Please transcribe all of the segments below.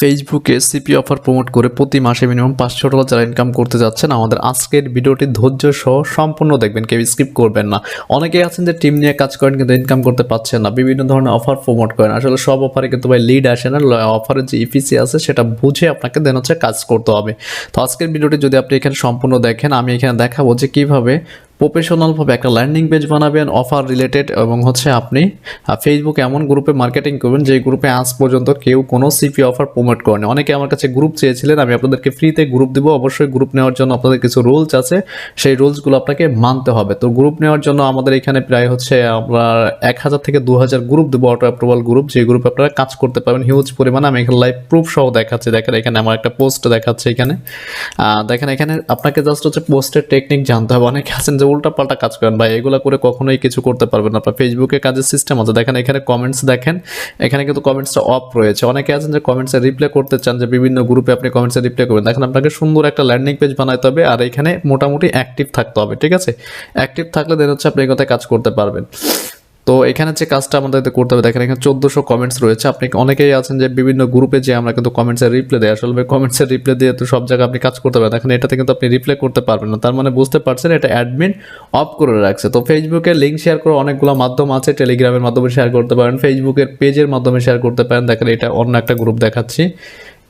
ফেসবুকে CP offer promote করে প্রতি মাসে মিনিমাম $500 যারা ইনকাম করতে যাচ্ছেন, আমাদের আজকের ভিডিওটি ধৈর্য সহ সম্পূর্ণ দেখবেন, কেউ স্কিপ করবেন না। অনেকেই আছেন যে টিম নিয়ে কাজ করেন কিন্তু ইনকাম করতে পারছেন না, বিভিন্ন ধরনের অফার প্রমোট করেন। আসলে সব অফারে কিন্তু ভাই লিড আসে না, অফারের যে ইফিসি আছে সেটা বুঝে আপনাকে দেন হচ্ছে কাজ করতে হবে। তো আজকের ভিডিওটি যদি আপনি এখানে সম্পূর্ণ দেখেন, আমি এখানে দেখাবো যে কীভাবে প্রফেশনালভাবে একটা ল্যান্ডিং পেজ বানাবেন অফার রিলেটেড, এবং হচ্ছে আপনি ফেসবুকে এমন গ্রুপে মার্কেটিং করবেন যে গ্রুপে আজ পর্যন্ত কেউ কোনো সিপি অফার প্রমোট করেনি। অনেকে আমার কাছে গ্রুপ চেয়েছিলেন, আমি আপনাদেরকে ফ্রিতে গ্রুপ দেবো। অবশ্যই গ্রুপ নেওয়ার জন্য আপনাদের কিছু রুলস আছে, সেই রুলসগুলো আপনাকে মানতে হবে। তো গ্রুপ নেওয়ার জন্য আমাদের এখানে প্রায় হচ্ছে আমরা 1000 থেকে 2000 গ্রুপ দেবো, অটো অ্যাপ্রুভাল গ্রুপ, যে গ্রুপে আপনারা কাজ করতে পারবেন হিউজ পরিমাণে। আমি এখানে লাইভ প্রুফ সহ দেখাচ্ছি। দেখেন এখানে আমার একটা পোস্ট দেখাচ্ছে, এখানে দেখেন এখানে আপনাকে জাস্ট হচ্ছে পোস্টের টেকনিক জানতে হবে। অনেকে আছেন যে উল্টাপাল্টা কাজ করেন, ভাই এগুলো করে কখনোই কিছু করতে পারবেন না। আপনার ফেসবুকে কাজের সিস্টেম আছে, দেখেন এখানে কমেন্টস, দেখেন এখানে কিন্তু কমেন্টসটা অফ রয়েছে। অনেকে আছেন যে কমেন্টসে রিপ্লাই করতে চান, যে বিভিন্ন গ্রুপে আপনি কমেন্টসে রিপ্লাই করবেন। দেখেন আপনাকে সুন্দর একটা ল্যান্ডিং পেজ বানাতে হবে, আর এখানে মোটামুটি অ্যাক্টিভ থাকতে হবে, ঠিক আছে? অ্যাক্টিভ থাকলে দেন হচ্ছে আপনি এই কথায় কাজ করতে পারবেন। তো এখানে যে কাজটা আমাদের করতে হবে, দেখেন এখানে 1400 কমেন্টস রয়েছে। আপনি অনেকেই আছেন যে বিভিন্ন গ্রুপে যে আমরা কিন্তু কমেন্টসের রিপ্লাই দেয়, আসলে কমেন্টসের রিপ্লাই দিয়ে তো সব জায়গায় আপনি কাজ করতে পারবেন। দেখেন এটাতে কিন্তু আপনি রিপ্লাই করতে পারবেন না, তার মানে বুঝতে পারছেন এটা অ্যাডমিন অফ করে রাখছে। তো ফেসবুকে লিঙ্ক শেয়ার করে অনেকগুলো মাধ্যম আছে, টেলিগ্রামের মাধ্যমে শেয়ার করতে পারেন, ফেসবুকের পেজের মাধ্যমে শেয়ার করতে পারেন। দেখেন এটা অন্য একটা গ্রুপ দেখাচ্ছি,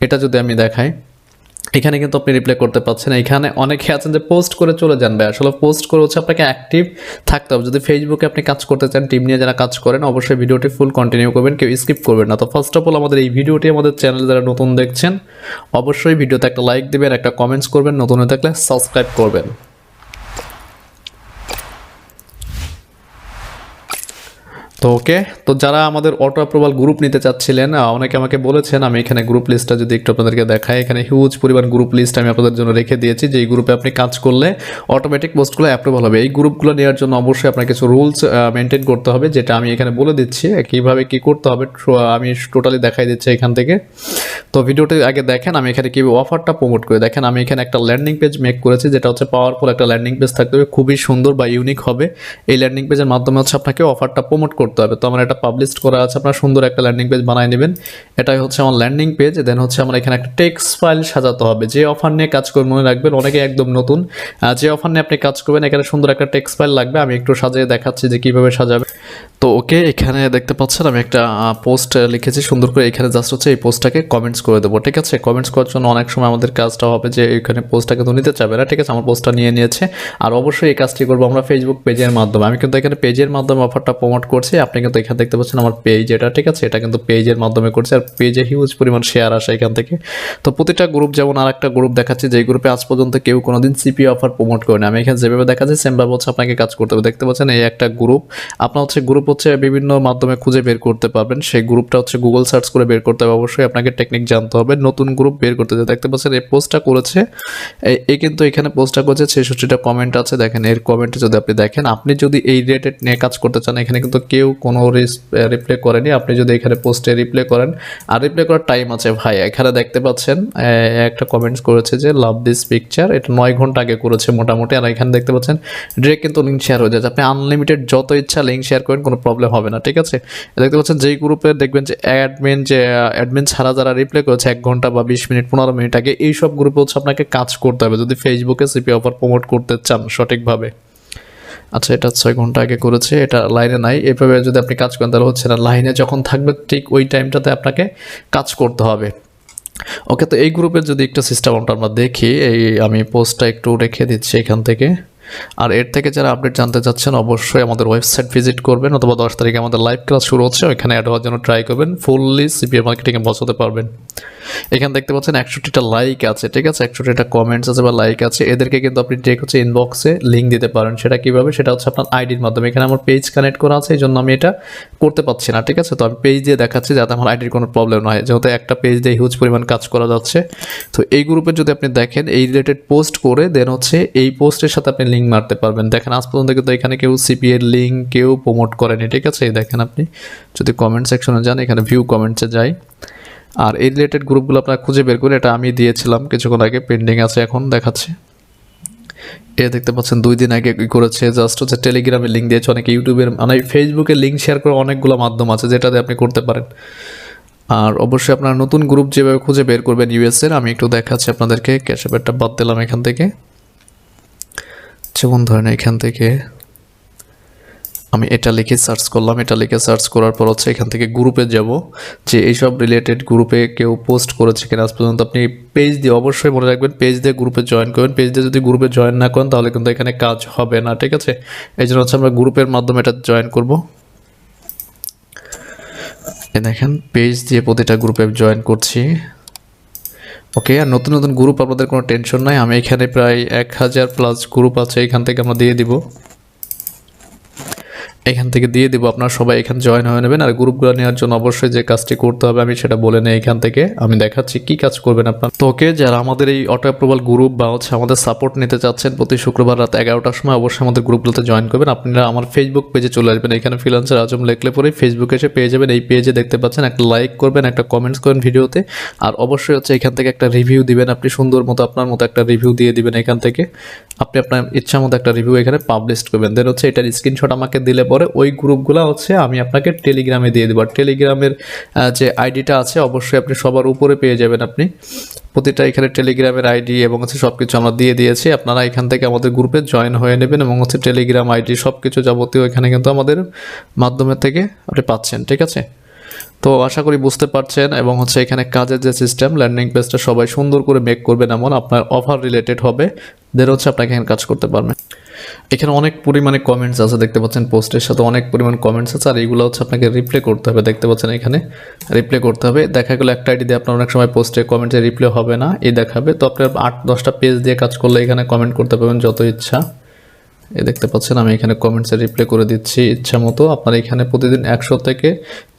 এটা যদি আমি দেখাই, এখানে কিন্তু আপনি রিপ্লাই করতে পারছেন। এখানে অনেকে আছেন যে পোস্ট করে চলে যান, ভাই আসলে পোস্ট করে হচ্ছে আপনাকে অ্যাক্টিভ থাকতে হবে। যদি ফেসবুকে আপনি কাজ করতে চান, টিম নিয়ে যারা কাজ করেন, অবশ্যই ভিডিওটি ফুল কন্টিনিউ করবেন, কেউ স্কিপ করবেন না। তো ফার্স্ট অফ অল আমাদের এই ভিডিওটি আমাদের চ্যানেল যারা নতুন দেখছেন, অবশ্যই ভিডিওতে একটা লাইক দেবেন, একটা কমেন্টস করবেন, নতুন হয়ে থাকলে সাবস্ক্রাইব করবেন। তো ওকে, তো যারা আমাদের অটো অ্যাপ্রুভাল গ্রুপ নিতে চাচ্ছিলেন, অনেকে আমাকে বলেছেন, আমি এখানে গ্রুপ লিস্টটা যদি একটু আপনাদেরকে দেখাই, এখানে হিউজ পরিমাণ গ্রুপ লিস্ট আমি আপনাদের জন্য রেখে দিয়েছি, যে এই গ্রুপে আপনি কাজ করলে অটোমেটিক পোস্টগুলো অ্যাপ্রুভাল হবে। এই গ্রুপগুলো নেওয়ার জন্য অবশ্যই আপনার কিছু রুলস মেনটেন করতে হবে, যেটা আমি এখানে বলে দিচ্ছি কীভাবে কী করতে হবে, আমি টোটালি দেখাই দিচ্ছি এখান থেকে। তো ভিডিওটি আগে দেখেন আমি এখানে কীভাবে অফারটা প্রমোট করে। দেখেন আমি এখানে একটা ল্যান্ডিং পেজ মেক করেছি, যেটা হচ্ছে পাওয়ারফুল একটা ল্যান্ডিং পেজ থাকতে হবে, খুবই সুন্দর বা ইউনিক হবে। এই ল্যান্ডিং পেজের মাধ্যমে হচ্ছে আপনাকে অফারটা প্রমোট করতে হবে। তো আমার এটা পাবলিশ করা আছে, আপনারা সুন্দর একটা ল্যান্ডিং পেজ বানিয়ে নেবেন। এটাই হচ্ছে আমার ল্যান্ডিং পেজ। দেন হচ্ছে আমার এখানে একটা টেক্সট ফাইল সাজাতে হবে। যে অফার নিয়ে কাজ করবেন, মনে রাখবেন অনেকে একদম নতুন, যে অফার নিয়ে আপনি কাজ করবেন, এখানে সুন্দর একটা টেক্সট ফাইল লাগবে। আমি একটু সাজিয়ে দেখাচ্ছি যে কীভাবে সাজাবে। তো ওকে, এখানে দেখতে পাচ্ছেন আমি একটা পোস্ট লিখেছি সুন্দর করে। এখানে জাস্ট হচ্ছে এই পোস্টটাকে কমেন্টস করে দেবো, ঠিক আছে? কমেন্টস করার জন্য অনেক সময় আমাদের কাজটা হবে যে এখানে পোস্টটাকে তো নিতে চাবে না, ঠিক আছে? আমার পোস্টটা নিয়ে নিয়েছে। আর অবশ্যই এই কাজটি করবো আমরা ফেসবুক পেজের মাধ্যমে। আমি কিন্তু এখানে পেজের মাধ্যমে অফারটা প্রমোট করছি। আপনি কিন্তু এখানে দেখতে পাচ্ছেন আমার পেজ, এটা ঠিক আছে? এটা কিন্তু পেজের মাধ্যমে করছি, আর পেজে হিউজ পরিমাণ শেয়ার আসে এখান থেকে। তো প্রতিটা গ্রুপ, যেমন আর একটা গ্রুপ দেখাচ্ছি, যে গ্রুপে আজ পর্যন্ত কেউ কোনোদিন সিপি অফার প্রমোট করেনি, আমি এখানে যেভাবে দেখাচ্ছি সেমভাবে হচ্ছে আপনাকে কাজ করতে হবে। দেখতে পাচ্ছেন এই একটা গ্রুপ, আপনার হচ্ছে গ্রুপ হচ্ছে বিভিন্ন মাধ্যমে খুঁজে বের করতে পারবেন। সেই গ্রুপটা হচ্ছে গুগল সার্চ করে বের করতে হবে। অবশ্যই আপনাকে টেকনিক জানতে হবে নতুন গ্রুপ বের করতে। দেখতে পাচ্ছেন এই পোস্টটা করেছে, এই কিন্তু এখানে পোস্টটা করেছে, 66টা কমেন্ট আছে। দেখেন এর কমেন্টে যদি আপনি দেখেন, আপনি যদি এই রিলেটেড নিয়ে কাজ করতে চান, এখানে কিন্তু কেউ কোনো রিপ্লাই করেনি। আপনি যদি এখানে পোস্টে রিপ্লাই করেন, আর রিপ্লাই করার টাইম আছে ভাই, এখানে দেখতে পাচ্ছেন একটা কমেন্টস করেছে যে লাভ দিস পিকচার, এটা 9 ঘন্টা আগে করেছে মোটামুটি। আর এখানে দেখতে পাচ্ছেন ডিরেক্ট কিন্তু লিঙ্ক শেয়ার হয়ে যাচ্ছে। আপনি আনলিমিটেড যত ইচ্ছা লিঙ্ক শেয়ার করেন, কোনো প্রবলেম হবে না, ঠিক আছে? দেখতে পাচ্ছেন যেই গ্রুপে দেখবেন যে অ্যাডমিন ছাড়া যারা রিপ্লাই করেছে 1 ঘন্টা বা 20 মিনিট 15 মিনিট আগে, এই সব গ্রুপে হচ্ছে আপনাকে কাজ করতে হবে যদি ফেসবুকে সিপি অফার প্রমোট করতে চান সঠিকভাবে। আচ্ছা, এটা 6 ঘন্টা আগে করেছে, এটা লাইনে নাই। এভাবে যদি আপনি কাজ করেন তাহলে হচ্ছে না। লাইনে যখন থাকবে ঠিক ওই টাইমটাতে আপনাকে কাজ করতে হবে। ওকে, তো এই গ্রুপের যদি একটা সিস্টেম আমরা দেখি, এই আমি পোস্টটা একটু রেখে দিচ্ছি এখান থেকে। আর এর থেকে যারা আপডেট জানতে চাচ্ছেন, অবশ্যই আমাদের ওয়েবসাইট ভিজিট করবেন, অথবা 10 তারিখে আমাদের লাইভ ক্লাস শুরু হচ্ছে, ওইখানে অ্যাড হওয়ার জন্য ট্রাই করবেন। ফুললি সিপিএ মার্কেটিংয়ে পৌঁছাতে পারবেন। এখানে দেখতে পাচ্ছেন 61টা লাইক আছে, ঠিক আছে? 61টা কমেন্টস আছে বা লাইক আছে। এদেরকে কিন্তু আপনি ঠিক হচ্ছে ইনবক্সে লিঙ্ক দিতে পারেন। সেটা কীভাবে? সেটা হচ্ছে আপনার আইডির মাধ্যমে। এখানে আমার পেজ কানেক্ট করা আছে, এই জন্য আমি এটা করতে পারছি না, ঠিক আছে? তো আমি পেজ দিয়ে দেখাচ্ছি যাতে আমার আইডির কোনো প্রবলেম না হয়, যেহেতু একটা পেজ দিয়ে হিউজ পরিমাণ কাজ করা যাচ্ছে। তো এই গ্রুপে যদি আপনি দেখেন, এই রিলেটেড পোস্ট করে দেন হচ্ছে এই পোস্টের সাথে আপনি লিঙ্ক মারতে পারবেন। দেখেন আজ পর্যন্ত কিন্তু এখানে কেউ সিপিএর লিঙ্ক কেউ প্রমোট করেনি, ঠিক আছে? দেখেন আপনি যদি কমেন্ট সেকশনে যান, এখানে ভিউ কমেন্টসে যাই, আর এই রিলেটেড গ্রুপগুলো আপনারা খুঁজে বের করে, এটা আমি দিয়েছিলাম কিছুক্ষণ আগে, পেন্ডিং আছে, এখন দেখাচ্ছে। এ দেখতে পাচ্ছেন 2 দিন আগে কি করেছে, জাস্ট হচ্ছে টেলিগ্রামে লিঙ্ক দিয়েছে, অনেকে ইউটিউবের মানে ফেসবুকে লিঙ্ক শেয়ার করে অনেকগুলো মাধ্যম আছে যেটাতে আপনি করতে পারেন। আর অবশ্যই আপনারা নতুন গ্রুপ যেভাবে খুঁজে বের করবেন ইউএস এর, আমি একটু দেখাচ্ছি আপনাদেরকে। ক্যাশ অ্যাপটা বাদ দিলাম এখান থেকে, যেমন ধরেন এখান থেকে আমি এটা লিখে সার্চ করলাম। এটা লিখে সার্চ করার পর হচ্ছে এখান থেকে গ্রুপে যাব, যে এইসব রিলেটেড গ্রুপে কেউ পোস্ট করেছে কিনা আজ পর্যন্ত। আপনি পেজ দিয়ে, অবশ্যই মনে রাখবেন পেজ দিয়ে গ্রুপে জয়েন করবেন। পেজ দিয়ে যদি গ্রুপে জয়েন না করেন তাহলে কিন্তু এখানে কাজ হবে না, ঠিক আছে। এই জন্য হচ্ছে আমরা গ্রুপের মাধ্যমে এটা জয়েন করব। দেখেন পেজ দিয়ে প্রতিটা গ্রুপে জয়েন করছি। ওকে, আর নতুন নতুন গ্রুপ আপনাদের কোনো টেনশন নাই। আমি এখানে প্রায় 1000+ গ্রুপ আছে, এখান থেকে আমরা দিয়ে দিব, এখান থেকে দিয়ে দিব। আপনারা সবাই এখানে জয়েন হয়ে নেবেন। আর গ্রুপগুলো নেওয়ার জন্য অবশ্যই যে কাজটি করতে হবে আমি সেটা বলে নেই এখান থেকে, আমি দেখাচ্ছি কি কাজ করবেন আপনারা। তো ওকে, যারা আমাদের এই অটো অ্যাপ্রুভাল গ্রুপ বা হচ্ছে আমাদের সাপোর্ট নিতে চাচ্ছেন প্রতি শুক্রবার রাত 11টার সময় অবশ্যই আমাদের গ্রুপগুলোতে জয়েন করবেন। আপনারা আমার ফেসবুক পেজে চলে আসবেন, এখানে ফ্রিল্যান্সার আজম লিখলে পরে ফেসবুকে এসে পেয়ে যাবেন। এই পেজে দেখতে পাচ্ছেন, একটা লাইক করবেন, একটা কমেন্টস করবেন ভিডিওতে, আর অবশ্যই হচ্ছে এখান থেকে একটা রিভিউ দিবেন। আপনি সুন্দর মতো আপনার মতো একটা রিভিউ দিয়ে দিবেন এখান থেকে। আপনি আপনার ইচ্ছা মতো একটা রিভিউ এখানে পাবলিশ করবেন। দেন হচ্ছে এটার স্ক্রিনশট আমাকে দিলে পরে ওই গ্রুপগুলো হচ্ছে আমি আপনাকে টেলিগ্রামে দিয়ে দেবো। আর টেলিগ্রামের যে আইডিটা আছে অবশ্যই আপনি সবার উপরে পেয়ে যাবেন। আপনি প্রতিটা এখানে টেলিগ্রামের আইডি এবং হচ্ছে সব কিছু আমরা দিয়ে দিয়েছি। আপনারা এখান থেকে আমাদের গ্রুপে জয়েন হয়ে নেবেন এবং হচ্ছে টেলিগ্রাম আইডি সব কিছু যাবতীয় এখানে কিন্তু আমাদের মাধ্যমের থেকে আপনি পাচ্ছেন, ঠিক আছে। তো আশা করি বুঝতে পারছেন। এবং হচ্ছে এখানে কাজের যে সিস্টেম, ল্যান্ডিং পেজটা সবাই সুন্দর করে মেক করবেন, এমন আপনার অফার রিলেটেড হবে, দেন হচ্ছে আপনাকে এখানে কাজ করতে পারবেন। এখানে অনেক পরিমাণে কমেন্টস আছে, দেখতে পাচ্ছেন পোস্টের সাথে অনেক পরিমাণ কমেন্টস আছে, আর এইগুলো হচ্ছে আপনাকে রিপ্লে করতে হবে। দেখতে পাচ্ছেন এখানে রিপ্লে করতে হবে। দেখা গেলো একটা আইডি দিয়ে আপনার অনেক সময় পোস্টে কমেন্টে রিপ্লে হবে না, এই দেখাবে। তো আপনার 8-10টা পেজ দিয়ে কাজ করলে এখানে কমেন্ট করতে পারবেন যত ইচ্ছা। এই দেখতে পাচ্ছেন আমি এখানে কমেন্টসে রিপ্লাই করে দিচ্ছি ইচ্ছা মতো। আপনারা এখানে প্রতিদিন 100 থেকে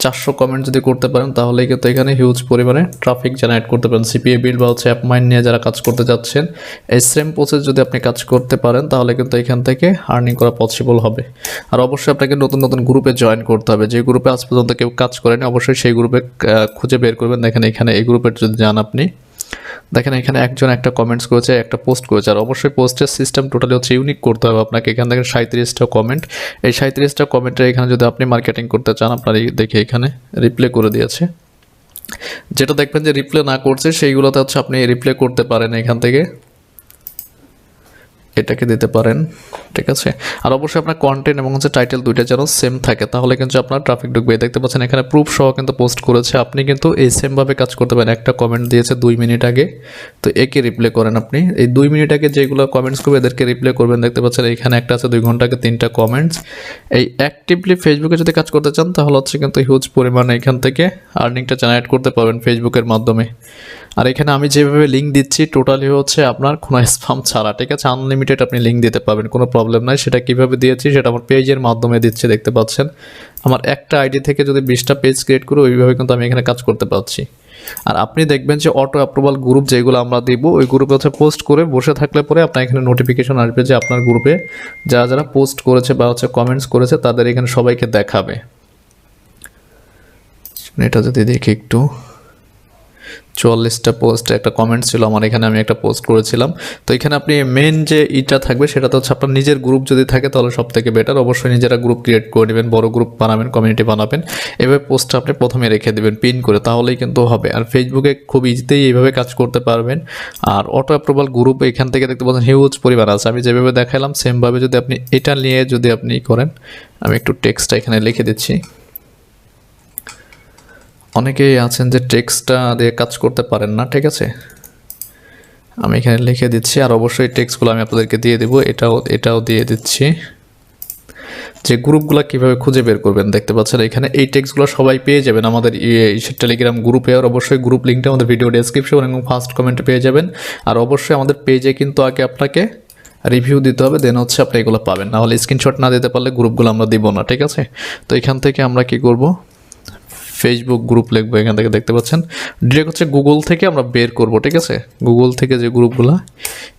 400 কমেন্ট যদি করতে পারেন তাহলে কিন্তু এখানে হিউজ পরিমাণে ট্রাফিক জেনারেট করতে পারেন। সিপিএ বিল্ড বা হচ্ছে অ্যাপ মাইন্ড নিয়ে যারা কাজ করতে যাচ্ছেন, এই সেম প্রসেস যদি আপনি কাজ করতে পারেন তাহলে কিন্তু এখান থেকে আর্নিং করা পসিবল হবে। আর অবশ্যই আপনাকে নতুন নতুন গ্রুপে জয়েন করতে হবে। যে গ্রুপে আজ পর্যন্ত কেউ কাজ করেনি অবশ্যই সেই গ্রুপে খুঁজে বের করবেন। দেখেন এখানে এই গ্রুপের যদি যান আপনি, দেখেন এখানে একজন একটা কমেন্টস করেছে, একটা পোস্ট করেছে। আর অবশ্যই পোস্টের সিস্টেম টোটালি হচ্ছে ইউনিক করতে হবে আপনাকে। এখান থেকে 37টা কমেন্ট, এই 37টা কমেন্টের এখানে যদি আপনি মার্কেটিং করতে চান, আপনার দেখে এখানে রিপ্লে করে দিয়েছে। যেটা দেখবেন যে রিপ্লে না করছে সেইগুলোতে হচ্ছে আপনি রিপ্লে করতে পারেন এখান থেকে, এটাকে দিতে পারেন, ঠিক আছে। আর অবশ্যই আপনার কন্টেন্ট এবং হচ্ছে টাইটেল দুইটা যেন সেম থাকে, তাহলে কিন্তু আপনার ট্রাফিক ঢুকবে। দেখতে পাচ্ছেন এখানে প্রুফ সহ কিন্তু পোস্ট করেছে। আপনি কিন্তু এই সেমভাবে কাজ করতে পারেন। একটা কমেন্ট দিয়েছে 2 মিনিট আগে, তো একে রিপ্লে করেন আপনি। এই 2 মিনিট আগে যেগুলো কমেন্টস করবে এদেরকে রিপ্লে করবেন। দেখতে পাচ্ছেন এখানে একটা আছে 2 ঘন্টা আগে 3টা কমেন্টস। এই অ্যাক্টিভলি ফেসবুকে যদি কাজ করতে চান তাহলে হচ্ছে কিন্তু হিউজ পরিমাণে এখান থেকে আর্নিংটা জেনারেট করতে পারবেন ফেসবুকের মাধ্যমে। আর এখানে আমি যেভাবে লিঙ্ক দিচ্ছি টোটালি হচ্ছে আপনার কোনো স্প্যাম ছাড়া, ঠিক আছে। আনলিমিটেড আপনি লিঙ্ক দিতে পারবেন, কোনো প্রবলেম নাই। সেটা কিভাবে দিয়েছি সেটা আমার পেজের মাধ্যমে দিচ্ছি। দেখতে পাচ্ছেন আমার একটা আইডি থেকে যদি 20টা পেজ ক্রিয়েট করি ওইভাবে কিন্তু আমি এখানে কাজ করতে পারছি। আর আপনি দেখবেন যে অটো অ্যাপ্রুভাল গ্রুপ যেগুলো আমরা দিব ওই গ্রুপে হচ্ছে পোস্ট করে বসে থাকলে পরে আপনার এখানে নোটিফিকেশন আসবে যে আপনার গ্রুপে যারা যারা পোস্ট করেছে বা হচ্ছে কমেন্টস করেছে তাদের এখানে সবাইকে দেখাবে। এটা যদি দেখি একটু, 44টা পোস্ট একটা কমেন্ট ছিল আমার এখানে, আমি একটা পোস্ট করেছিলাম। তো এখানে আপনি মেন যে ইটা থাকবে সেটা তো হচ্ছে আপনার নিজের গ্রুপ যদি থাকে তাহলে সব থেকে বেটার। অবশ্যই নিজেরা গ্রুপ ক্রিয়েট করে নেবেন, বড় গ্রুপ বানাবেন, কমিউনিটি বানাবেন। এভাবে পোস্টটা আপনি প্রথমে রেখে দেবেন পিন করে, তাহলেই কিন্তু হবে। আর ফেসবুকে খুব ইজিতেই এইভাবে কাজ করতে পারবেন। আর অটো অ্যাপ্রুভাল গ্রুপ এখান থেকে দেখতে পাচ্ছেন হিউজ পরিমাণ আছে। আমি যেভাবে দেখালাম সেমভাবে যদি আপনি এটা নিয়ে যদি আপনি করেন, আমি একটু টেক্সটটা এখানে লিখে দিচ্ছি। অনেকেই আছেন যে টেক্সটটা দিয়ে কাজ করতে পারেন না, ঠিক আছে। আমি এখানে লিখে দিচ্ছি। আর অবশ্যই টেক্সটগুলো আমি আপনাদেরকে দিয়ে দেবো, এটাও দিয়ে দিচ্ছি যে গ্রুপগুলো কীভাবে খুঁজে বের করবেন। দেখতে পাচ্ছেন এখানে এই টেক্সটগুলো সবাই পেয়ে যাবেন আমাদের টেলিগ্রাম গ্রুপে। আর অবশ্যই গ্রুপ লিঙ্কটা আমাদের ভিডিও ডেসক্রিপশন এবং ফার্স্ট কমেন্টে পেয়ে যাবেন। আর অবশ্যই আমাদের পেজে কিন্তু আগে আপনাকে রিভিউ দিতে হবে, দেন হচ্ছে আপনি এগুলো পাবেন। নাহলে স্ক্রিনশট না দিতে পারলে গ্রুপগুলো আমরা দিব না, ঠিক আছে। তো এখান থেকে আমরা কি করব, ফেসবুক গ্রুপ লিখবো। এখান থেকে দেখতে পাচ্ছেন ডিরেক্ট হচ্ছে গুগল থেকে আমরা বের করব, ঠিক আছে। গুগল থেকে যে গ্রুপগুলো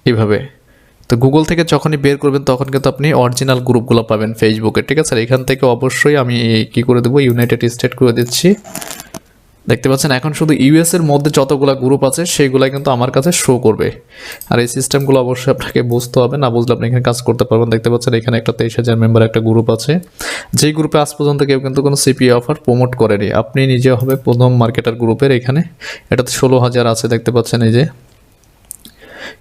এইভাবে, তো গুগল থেকে যখনই বের করবেন তখন কিন্তু আপনি অরিজিনাল গ্রুপগুলো পাবেন ফেসবুকে, ঠিক আছে। এখান থেকে অবশ্যই আমি কি করে দেবো, ইউনাইটেড স্টেট করে দিচ্ছি। দেখতে পাচ্ছেন এখন শুধু ইউএস এর মধ্যে যতগুলো গ্রুপ আছে সেইগুলো কিন্তু আমার কাছে শো করবে। আর এই সিস্টেমগুলো অবশ্যই আপনাকে বুঝতে হবে, না বুঝলে আপনি এখানে কাজ করতে পারবেন। দেখতে পাচ্ছেন এখানে একটা 23,000 মেম্বার একটা গ্রুপ আছে, যেই গ্রুপে আজ পর্যন্ত কেউ কিন্তু কোনো সিপিএ অফার প্রমোট করেনি। আপনি নিজে হবে প্রথম মার্কেটার গ্রুপের। এখানে এটাতে 16,000 আছে, দেখতে পাচ্ছেন এই যে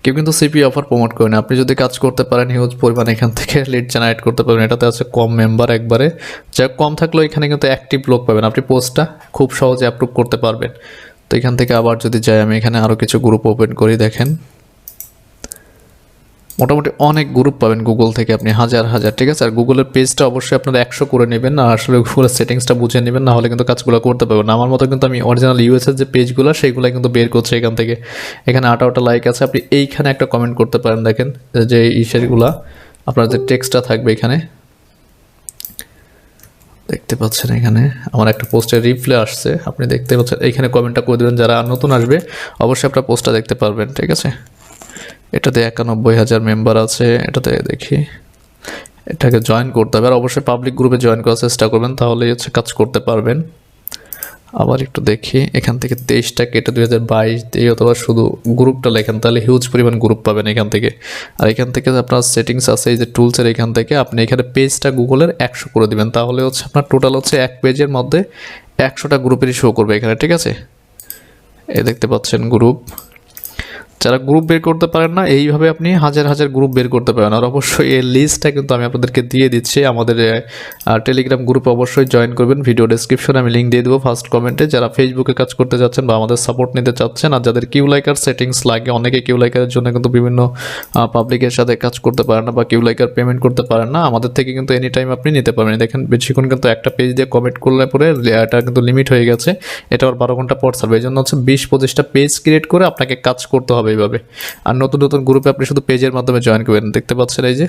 কেউ কিন্তু সিপিএ অফার প্রমোট করে না। আপনি যদি কাজ করতে পারেন হিউজ পরিমাণ এখান থেকে লিড জেনারেট করতে পারবেন। এটাতে আছে কম মেম্বার একবারে, যা কম থাকলেও এখানে কিন্তু অ্যাক্টিভ লোক পাবেন, আপনি পোস্টটা খুব সহজে অ্যাপ্রুভ করতে পারবেন। তো এখান থেকে আবার যদি যাই আমি এখানে আরও কিছু গ্রুপ ওপেন করি, দেখেন মোটামুটি অনেক গ্রুপ পাবেন গুগল থেকে আপনি, হাজার হাজার, ঠিক আছে। আর গুগলের পেজটা অবশ্যই আপনারা 100 করে নেবেন, আর আসলে গুগলের সেটিংসটা বুঝে নেবেন, না হলে কিন্তু কাজগুলো করতে পারবেন না। আমার মতো কিন্তু আমি অরিজিনাল ইউএসের যে পেজগুলো সেইগুলো কিন্তু বের করছি এখান থেকে। এখানে 8টা লাইক আছে, আপনি এইখানে একটা কমেন্ট করতে পারেন, দেখেন যে ইস্যুগুলো আপনার যে টেক্সটটা থাকবে এখানে দেখতে পাচ্ছেন। এখানে আমার একটা পোস্টের রিপ্লাই আসছে, আপনি দেখতে পাচ্ছেন, এইখানে কমেন্টটা করে দেবেন। যারা নতুন আসবে অবশ্যই আপনার পোস্টটা দেখতে পারবেন, ঠিক আছে। এটাতে 91,000 মেম্বার আছে, এটাতে দেখি এটাকে জয়েন করতে হবে। আর অবশ্যই পাবলিক গ্রুপে জয়েন করার চেষ্টা করবেন, তাহলেই হচ্ছে কাজ করতে পারবেন। আবার একটু দেখি এখান থেকে 23টা কেটে 2022 দিয়ে অথবা শুধু গ্রুপটা লেখেন, তাহলে হিউজ পরিমাণ গ্রুপ পাবেন এখান থেকে। আর এখান থেকে আপনার সেটিংস আছে এই যে টুলসের, এখান থেকে আপনি এখানে পেজটা গুগলের 100 করে দিবেন, তাহলে হচ্ছে আপনার টোটাল হচ্ছে এক পেজের মধ্যে 100টা গ্রুপেরই শো করবে এখানে, ঠিক আছে। এই দেখতে পাচ্ছেন গ্রুপ। যারা গ্রুপ বের করতে পারেন না, এইভাবে আপনি হাজার হাজার গ্রুপ বের করতে পারেন। আর অবশ্যই এই লিস্টটা কিন্তু আমি আপনাদেরকে দিয়ে দিচ্ছি আমাদের টেলিগ্রাম গ্রুপে, অবশ্যই জয়েন করবেন। ভিডিও ডেসক্রিপশনে আমি লিঙ্ক দিয়ে দেবো, ফার্স্ট কমেন্টে। যারা ফেসবুকে কাজ করতে যাচ্ছেন বা আমাদের সাপোর্ট নিতে চাচ্ছেন, আর যাদের কিউ লাইকার সেটিংস লাগে, অনেকে কিউ লাইকারের জন্য কিন্তু বিভিন্ন পাবলিকের সাথে কাজ করতে পারেন না বা কিউ লাইকার পেমেন্ট করতে পারেন না, আমাদের থেকে কিন্তু এনি টাইম আপনি নিতে পারবেন। দেখেন বেশিক্ষণ কিন্তু একটা পেজ দিয়ে কমেন্ট করলে পরে এটা কিন্তু লিমিট হয়ে গেছে, এটা আর 12 ঘন্টা পর ছাড়বে। এই জন্য হচ্ছে 20-25টা পেজ ক্রিয়েট করে আপনাকে কাজ করতে হবে এইভাবে। আর নতুন নতুন গ্রুপে আপনি শুধু পেজের মাধ্যমে জয়েন করবেন, দেখতে পাচ্ছেন এই যে।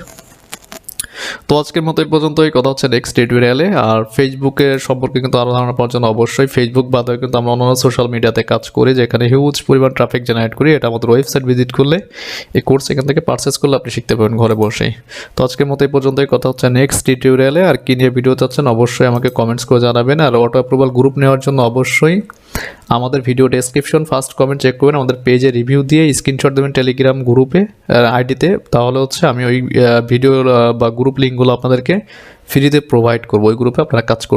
তো আজকের মতো এই পর্যন্তই, কথা হচ্ছে নেক্সট টিউটোরিয়ালে। আর ফেসবুকের সম্পর্কে কিন্তু আরও ধারণা পাওয়ার জন্য অবশ্যই ফেসবুক বাদে কিন্তু আমরা অন্যান্য সোশ্যাল মিডিয়াতে কাজ করি, যেখানে হিউজ পরিমাণ ট্রাফিক জেনারেট করি। এটা আমাদের ওয়েবসাইট ভিজিট করলে, এই কোর্স এখান থেকে পারচেস করলে আপনি শিখতে পারবেন ঘরে বসেই। তো আজকের মতো এই পর্যন্তই, কথা হচ্ছে নেক্সট টিউটোরিয়ালে। আর কী নিয়ে ভিডিও চাচ্ছেন অবশ্যই আমাকে কমেন্টস করে জানাবেন। আর অটো অ্যাপ্রুভাল গ্রুপ নেওয়ার জন্য অবশ্যই আমাদের video description first comment check করবেন, আমাদের পেজে রিভিউ দিয়ে স্ক্রিনশট দেবেন টেলিগ্রাম গ্রুপে আইডিতে, তাহলে হচ্ছে আমি ওই ভিডিও বা গ্রুপ লিঙ্কগুলো আপনাদেরকে ফ্রিতে প্রোভাইড করবো। ওই গ্রুপে আপনারা কাজ করতে